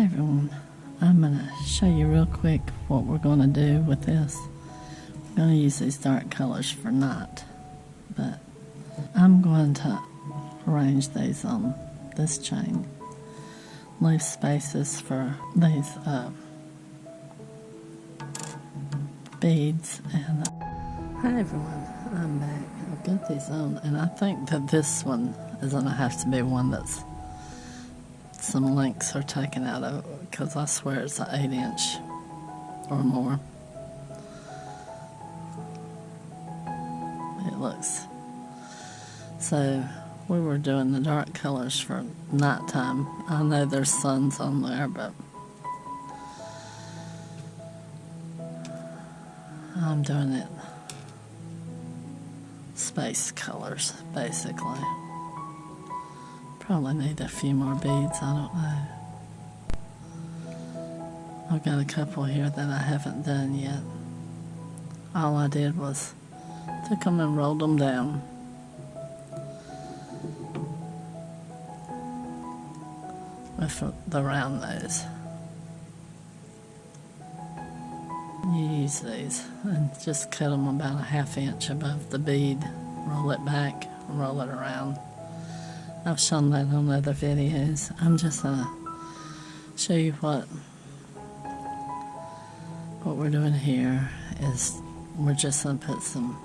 Hi everyone, I'm going to show you real quick what we're going to do with this. I'm going to use these dark colors for night, but I'm going to arrange these on this chain. Leave spaces for these beads. And hi everyone, I'm back. I've got these on, and I think that this one is going to have to be one that's some links are taken out of it, because I swear it's an 8-inch or more. It looks. So we were doing the dark colors for nighttime. I know there's suns on there, but I'm doing it space colors, basically. Probably need a few more beads, I don't know. I've got a couple here that I haven't done yet. All I did was took them and rolled them down. With the round nose. You use these and just cut them about a 1/2 inch above the bead. Roll it back, roll it around. I've shown that on other videos. I'm just going to show you what we're doing here is we're just going to put some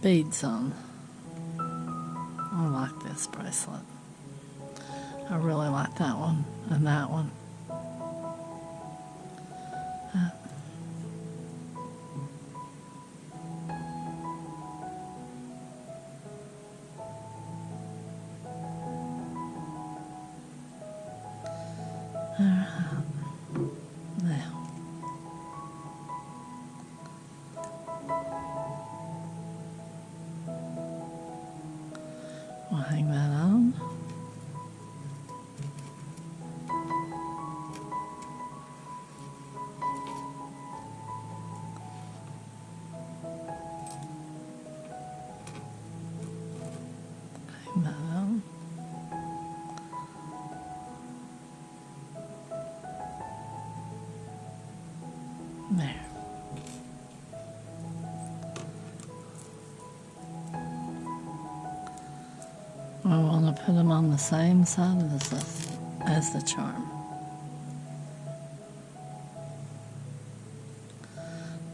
beads on. I like this bracelet. I really like that one and that one. Now, we'll hang that on. Hang that on. There. I want to put them on the same side as the charm.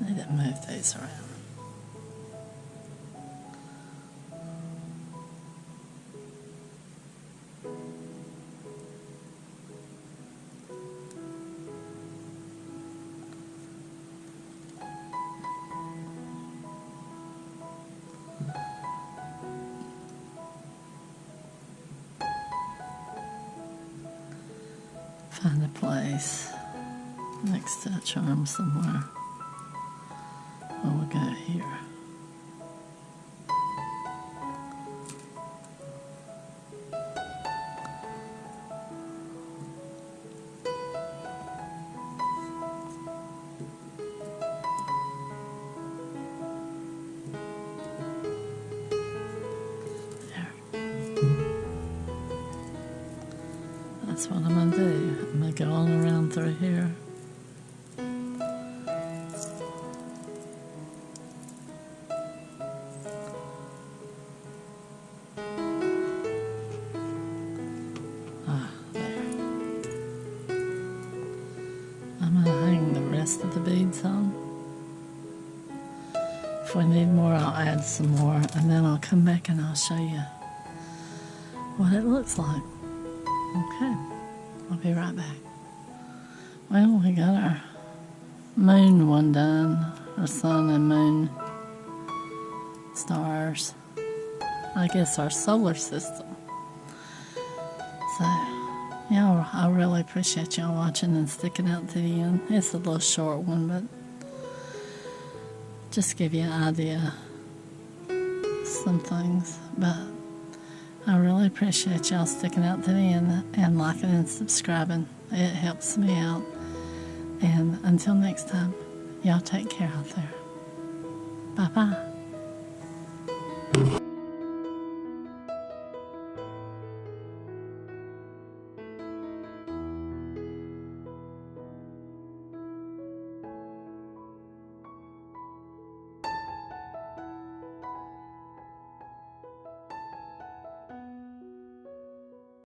I need to move these around. Find a place next to a charm somewhere. We'll go here. That's what I'm going to do. I'm going to go all around through here. There. I'm going to hang the rest of the beads on. If we need more, I'll add some more, and then I'll come back and I'll show you what it looks like. Okay, I'll be right back. Well, we got our moon one done, our sun and moon, stars, I guess our solar system. So, yeah, I really appreciate y'all watching and sticking out to the end. It's a little short one, but just give you an idea of some things, but I really appreciate y'all sticking out to the end and liking and subscribing. It helps me out. And until next time, y'all take care out there. Bye-bye.